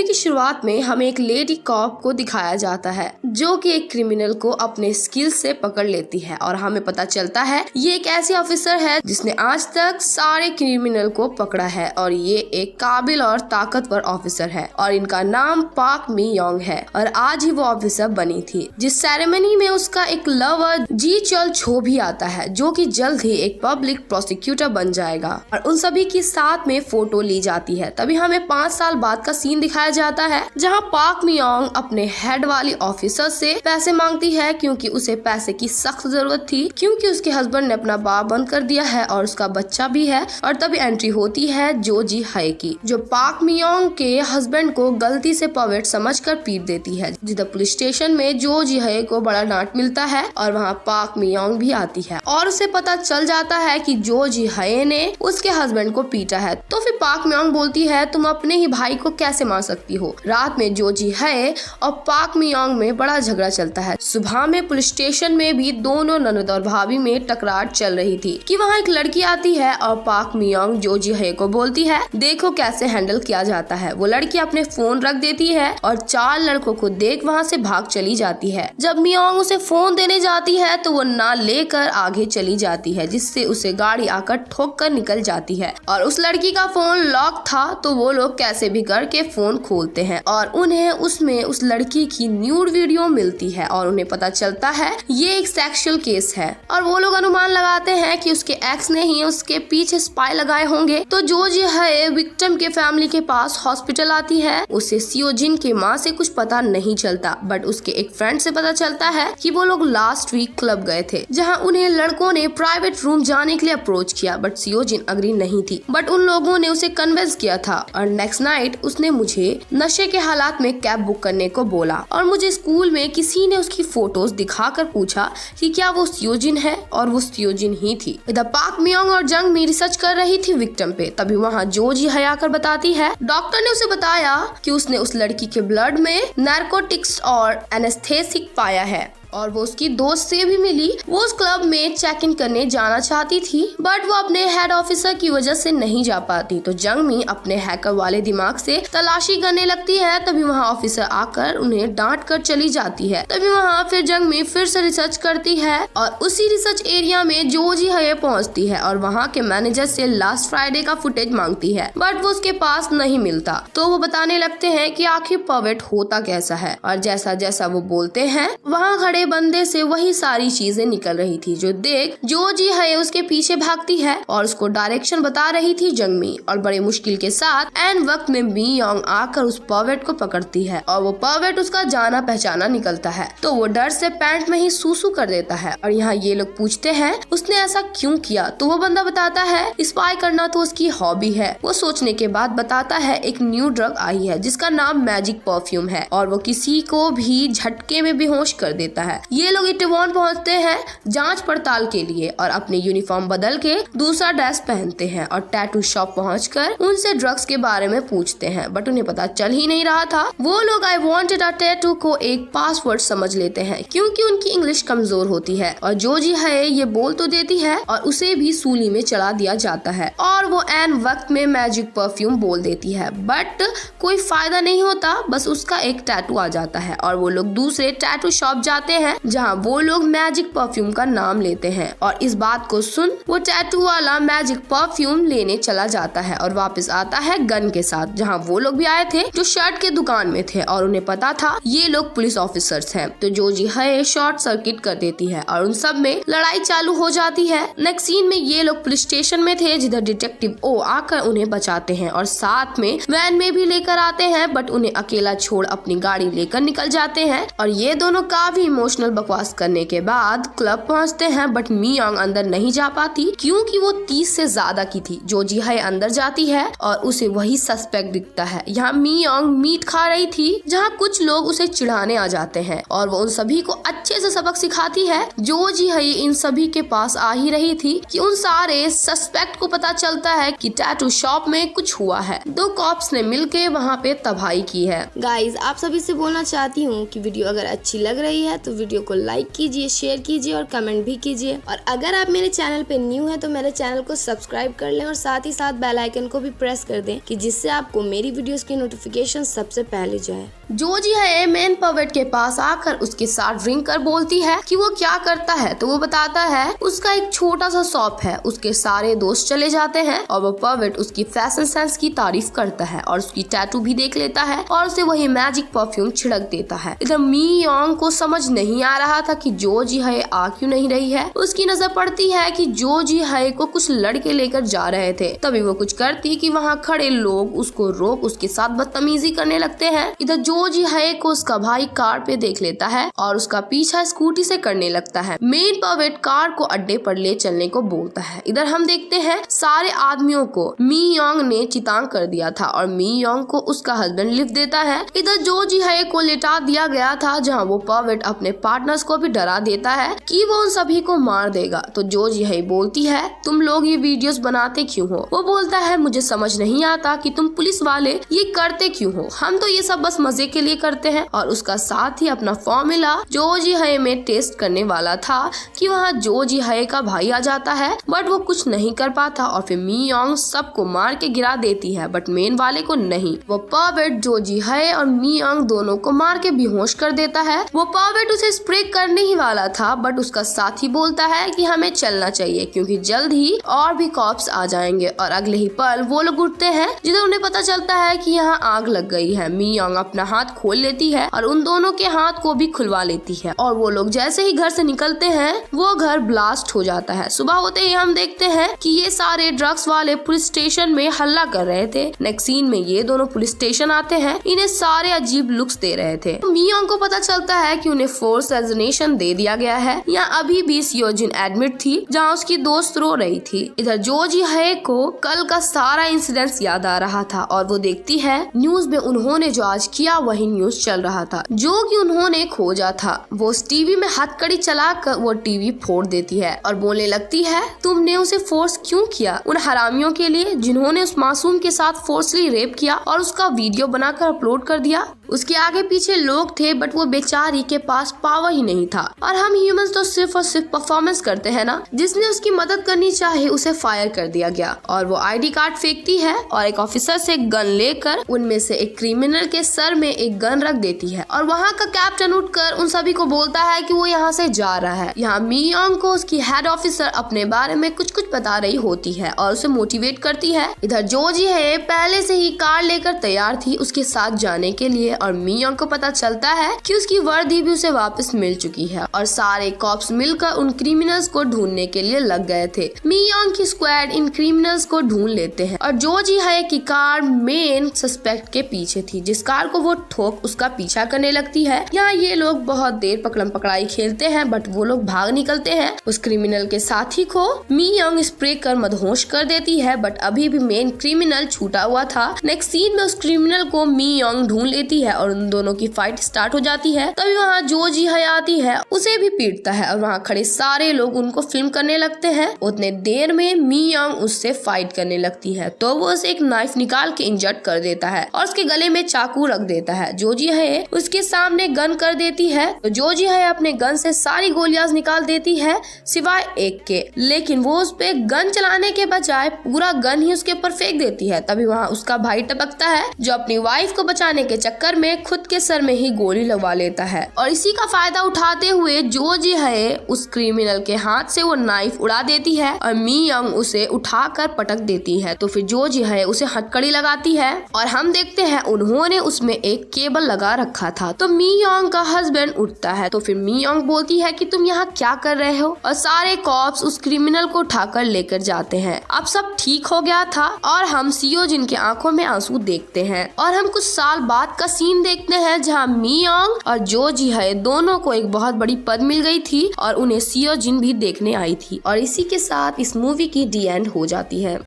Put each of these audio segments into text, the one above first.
Movie की शुरुआत में हमें एक लेडी कॉप को दिखाया जाता है जो कि एक क्रिमिनल को अपने स्किल से पकड़ लेती है और हमें पता चलता है ये एक ऐसी ऑफिसर है जिसने आज तक सारे क्रिमिनल को पकड़ा है और ये एक काबिल और ताकतवर ऑफिसर है और इनका नाम पाक मी योंग है और आज ही वो ऑफिसर बनी थी। जिस सेरेमनी में उसका एक लवर जी चल छो भी आता है जो कि जल्द ही एक पब्लिक प्रोसिक्यूटर बन जाएगा और उन सभी की साथ में फोटो ली जाती है। तभी हमें 5 साल बाद का सीन दिखाया जाता है जहां पाक मी योंग अपने हेड वाली ऑफिसर से पैसे मांगती है क्योंकि उसे पैसे की सख्त जरूरत थी क्योंकि उसके हस्बैंड ने अपना बार बंद कर दिया है और उसका बच्चा भी है। और तभी एंट्री होती है जो जी हाय की जो पाक मी योंग के हस्बैंड को गलती से पवेट समझकर पीट देती है। जिधर पुलिस स्टेशन में जो जी हाय को बड़ा डांट मिलता है और वहाँ पाक मी योंग भी आती है और उसे पता चल जाता है कि जो जी हाय ने उसके हस्बैंड को पीटा है। तो फिर पाक मी योंग बोलती है तुम अपने ही भाई को कैसे मार सकती हो। रात में जो जी हाय और पाक मी योंग में बड़ा झगड़ा चलता है। सुबह में पुलिस स्टेशन में भी दोनों ननद और भाभी में टकरार चल रही थी कि वहाँ एक लड़की आती है और पाक मी योंग जो जी हाय को बोलती है देखो कैसे हैंडल किया जाता है। वो लड़की अपने फोन रख देती है और 4 लड़कों को देख वहाँ से भाग चली जाती है। जब मी योंग उसे फोन देने जाती है तो वो ना लेकर आगे चली जाती है जिससे उसे गाड़ी आकर ठोक कर निकल जाती है और उस लड़की का फोन लॉक था तो वो लोग कैसे भी करके फोन खोलते हैं और उन्हें उसमें उस लड़की की न्यूड वीडियो मिलती है और उन्हें पता चलता है ये एक सेक्सुअल केस है और वो लोग अनुमान लगाते हैं कि उसके एक्स ने ही उसके पीछे स्पाई लगाए होंगे। तो जो जी है विक्टिम के फैमिली के पास हॉस्पिटल आती है। उसे सियोजिन के माँ से कुछ पता नहीं चलता बट उसके एक फ्रेंड से पता चलता है कि वो लोग लास्ट वीक क्लब गए थे जहाँ उन्हें लड़कों ने प्राइवेट रूम जाने के लिए अप्रोच किया बट सियोजिन अग्री नहीं थी बट उन लोगों ने उसे कन्विंस किया था और नेक्स्ट नाइट उसने मुझे नशे के हालात में कैब बुक करने को बोला और मुझे स्कूल में किसी ने उसकी फोटोज दिखाकर पूछा कि क्या वो सियोजिन है और वो सियोजिन ही थी। इधर पाक मी योंग और जंग मी रिसर्च कर रही थी विक्टिम पे। तभी वहाँ जो जी हाय आकर बताती है डॉक्टर ने उसे बताया कि उसने उस लड़की के ब्लड में नारकोटिक्स और एनेस्थेसिक पाया है और वो उसकी दोस्त से भी मिली। वो उस क्लब में चेक इन करने जाना चाहती थी बट वो अपने हेड ऑफिसर की वजह से नहीं जा पाती। तो जंग मी अपने हैकर वाले दिमाग से तलाशी करने लगती है। तभी वहाँ ऑफिसर आकर उन्हें डांट कर चली जाती है। तभी वहाँ फिर जंग मी फिर से रिसर्च करती है और उसी रिसर्च एरिया में जो जी हाय पहुँचती है और वहाँ के मैनेजर से लास्ट फ्राइडे का फुटेज मांगती है बट वो उसके पास नहीं मिलता। तो वो बताने लगते हैं कि आखिर पवेट होता कैसा है और जैसा जैसा वो बोलते हैं वहाँ खड़े बंदे से वही सारी चीजें निकल रही थी जो देख जो जी हाय उसके पीछे भागती है और उसको डायरेक्शन बता रही थी जंग मी और बड़े मुश्किल के साथ एन वक्त में मी योंग आकर उस पवेट को पकड़ती है और वो पवेट उसका जाना पहचाना निकलता है। तो वो डर से पैंट में ही सूसू कर देता है और यहाँ ये लोग पूछते हैं उसने ऐसा क्यों किया। तो वो बंदा बताता है स्पाई करना तो उसकी हॉबी है। वो सोचने के बाद बताता है एक न्यू ड्रग आई है जिसका नाम मैजिक परफ्यूम है और वो किसी को भी झटके में बेहोश कर देता है। ये लोग इटावान पहुंचते हैं जांच पड़ताल के लिए और अपने यूनिफॉर्म बदल के दूसरा ड्रेस पहनते हैं और टैटू शॉप पहुंचकर उनसे ड्रग्स के बारे में पूछते हैं बट उन्हें पता चल ही नहीं रहा था। वो लोग आई वांटेड अ टैटू को एक पासवर्ड समझ लेते हैं क्योंकि उनकी इंग्लिश कमजोर होती है और जो जी है ये बोल तो देती है और उसे भी सूली में चढ़ा दिया जाता है और वो एन वक्त में मैजिक परफ्यूम बोल देती है बट कोई फायदा नहीं होता। बस उसका एक टैटू आ जाता है और वो लोग दूसरे टैटू शॉप जाते हैं जहाँ वो लोग मैजिक परफ्यूम का नाम लेते हैं और इस बात को सुन वो टैटू वाला मैजिक परफ्यूम लेने चला जाता है और वापस आता है गन के साथ जहाँ वो लोग भी आए थे जो शर्ट के दुकान में थे और उन्हें पता था ये लोग पुलिस ऑफिसर्स हैं। तो जो जी हाय शॉर्ट सर्किट कर देती है और उन सब में लड़ाई चालू हो जाती है। नेक्स्ट सीन में ये लोग पुलिस स्टेशन में थे जिधर डिटेक्टिव ओ आकर उन्हें बचाते हैं और साथ में वैन में भी लेकर आते हैं बट उन्हें अकेला छोड़ अपनी गाड़ी लेकर निकल जाते हैं और ये दोनों काफी इमोशनल बकवास करने के बाद क्लब पहुंचते हैं बट मी योंग अंदर नहीं जा पाती क्योंकि वो 30 से ज्यादा की थी। जो जी हाय अंदर जाती है और उसे वही सस्पेक्ट दिखता है। यहाँ मी योंग मीट खा रही थी जहाँ कुछ लोग उसे चिढ़ाने आ जाते हैं और वो उन सभी को अच्छे से सबक सिखाती है। जो जी हाय इन सभी के पास आ ही रही थी कि उन सारे सस्पेक्ट को पता चलता है कि टैटू शॉप में कुछ हुआ है। 2 कॉप्स ने मिलके वहाँ पे तबाही की है। गाइज आप सभी से बोलना चाहती हूँ कि वीडियो अगर अच्छी लग रही है तो वीडियो को लाइक कीजिए, शेयर कीजिए और कमेंट भी कीजिए। और अगर आप मेरे चैनल पे न्यू है तो मेरे चैनल को सब्सक्राइब कर लें और साथ ही साथ बेल आइकन को भी प्रेस कर दें कि जिससे आपको मेरी वीडियोस की नोटिफिकेशन सबसे पहले जाए। जोजी है मेन पर्वेट के पास आकर उसके साथ ड्रिंक कर बोलती है कि वो क्या करता है, तो वो बताता है उसका एक छोटा सा शॉप है। उसके सारे दोस्त चले जाते हैं और वो पर्वेट उसकी फैशन सेंस की तारीफ करता है और उसकी टैटू भी देख लेता है और उसे वही मैजिक परफ्यूम छिड़क देता है। इधर मी योंग को समझ नहीं आ रहा था कि जोजी है आ क्यों नहीं रही है। उसकी नजर पड़ती है कि जोजी है को कुछ लड़के लेकर जा रहे थे। तभी वो कुछ करती कि वहाँ खड़े लोग उसको रोक उसके साथ बदतमीजी करने लगते हैं। इधर जोजी है को उसका भाई कार पे देख लेता है और उसका पीछा स्कूटी से करने लगता है। मेन पर्वेट कार को अड्डे पर ले चलने को बोलता है। इधर हम देखते हैं सारे आदमियों को मी योंग ने चितांग कर दिया था और मी योंग को उसका हस्बैंड लिफ्ट देता है। इधर जोजी है को लेटा दिया गया था जहां वो पर्वेट अपने पार्टनर्स को भी डरा देता है कि वो उन सभी को मार देगा। तो जोजी है बोलती है तुम लोग ये वीडियोस बनाते क्यों हो। वो बोलता है मुझे समझ नहीं आता कि तुम पुलिस वाले ये करते क्यों हो, हम तो ये सब बस मजे के लिए करते हैं। और उसका साथ ही अपना फॉर्मूला जोजी है में टेस्ट करने वाला था कि वहाँ जोजी है का भाई आ जाता है, बट वो कुछ नहीं कर पाता और फिर मी योंग सबको मार के गिरा देती है, बट मेन वाले को नहीं। वो पर्वेट जोजी है और मी योंग दोनों को मार के बेहोश कर देता है। वो पर्वेट उसे स्प्रे करने ही वाला था, बट उसका साथी बोलता है कि हमें चलना चाहिए क्योंकि जल्द ही और भी कॉप्स आ जाएंगे। और अगले ही पल वो लोग उठते हैं जिधर उन्हें पता चलता है कि यहाँ आग लग गई है। मी योंग अपना हाथ खोल लेती है और उन दोनों के हाथ को भी खुलवा लेती है और वो लोग जैसे ही घर से निकलते हैं वो घर ब्लास्ट हो जाता है। सुबह होते ही हम देखते हैं कि ये सारे ड्रग्स वाले पुलिस स्टेशन में हल्ला कर रहे थे। नेक्स्ट सीन में ये दोनों पुलिस स्टेशन आते हैं, इन्हें सारे अजीब लुक्स दे रहे थे। मी योंग को पता चलता है कि उन्हें फोर्स रेजोनेशन दे दिया गया है। यहाँ अभी भी सियोजिन एडमिट थी जहाँ उसकी दोस्त रो रही थी। इधर जोजी है को कल का सारा इंसिडेंस याद आ रहा था और वो देखती है न्यूज में उन्होंने जो आज किया वही न्यूज चल रहा था जो कि उन्होंने खोजा था। वो उस टीवी में हथकड़ी चला कर वो टीवी फोड़ देती है और बोलने लगती है तुमने उसे फोर्स क्यों किया, उन हरामियों के लिए जिन्होंने उस मासूम के साथ फोर्सली रेप किया और उसका वीडियो बनाकर अपलोड कर दिया। उसके आगे पीछे लोग थे बट वो बेचारी के पास पावर ही नहीं था और हम ह्यूमंस तो सिर्फ और सिर्फ परफॉर्मेंस करते हैं ना। जिसने उसकी मदद करनी चाहे उसे फायर कर दिया गया और वो आईडी कार्ड फेंकती है और एक ऑफिसर से गन लेकर उनमें से एक क्रिमिनल के सर में एक गन रख देती है और वहाँ का कैप्टन उठकर उन सभी को बोलता है कि वो यहाँ से जा रहा है। यहाँ मी योंग को उसकी हेड ऑफिसर अपने बारे में कुछ बता रही होती है और उसे मोटिवेट करती है। इधर जोजी है पहले से ही कार लेकर तैयार थी उसके साथ जाने के लिए और मी योंग को पता चलता है कि उसकी वर्दी भी उसे वापस मिल चुकी है और सारे कॉप्स मिलकर उन क्रिमिनल्स को ढूंढने के लिए लग गए थे। मी योंग की स्क्वाड इन क्रिमिनल्स को ढूंढ लेते हैं और जोजी है की कार मेन सस्पेक्ट के पीछे थी जिस कार को वो ठोक उसका पीछा करने लगती है। यहाँ ये लोग बहुत देर पकड़म पकड़ाई खेलते हैं बट वो लोग भाग निकलते हैं। उस क्रिमिनल के साथी को मी योंग स्प्रे कर मदहोश कर देती है बट अभी भी मेन क्रिमिनल छूटा हुआ था। नेक्स्ट सीन में उस क्रिमिनल को मी योंग ढूंढ लेती है और उन दोनों की फाइट स्टार्ट हो जाती है। तभी वहाँ जोजी है आती है, उसे भी पीटता है और वहाँ खड़े सारे लोग उनको फिल्म करने लगते हैं। उतने देर में मी योंग उससे फाइट करने लगती है तो वो उसे एक नाइफ निकाल के इंजर्ड कर देता है और उसके गले में चाकू रख देता है। जोजी है उसके सामने गन कर देती है तो जोजी है अपने गन से सारी गोलियां निकाल देती है सिवाय एक के, लेकिन वो उस पे गन चलाने के बजाय पूरा गन ही उसके ऊपर फेंक देती है। तभी वहाँ उसका भाई टपकता है जो अपनी वाइफ को बचाने के चक्कर में खुद के सर में ही गोली लगवा लेता है और इसी का फायदा उठाते हुए जोजी है उस क्रिमिनल के हाथ से वो नाइफ उड़ा देती है और मी योंग उसे उठाकर पटक देती है। तो फिर जोजी है उसे हथकड़ी लगाती है और हम देखते हैं उन्होंने उसमें एक केबल लगा रखा था। तो मी योंग का हस्बैंड उठता है तो फिर मी योंग बोलती है कि तुम यहाँ क्या कर रहे हो और सारे कॉप्स उस क्रिमिनल को उठाकर लेकर जाते हैं। अब सब ठीक हो गया था और हम सियोजिन की आंखों में आंसू देखते हैं और हम कुछ साल बाद का सीन देखते हैं जहाँ मी योंग और जोजी है दोनों को एक बहुत बड़ी पद मिल गई थी और उन्हें सियोजिन भी देखने आई थी और इसी के साथ इस मूवी की डी एंड हो जाती है।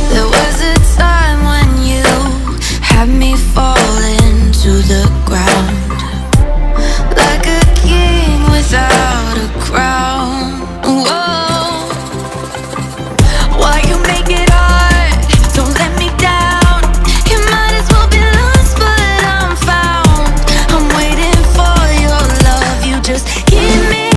There was a time when you had me falling to the ground.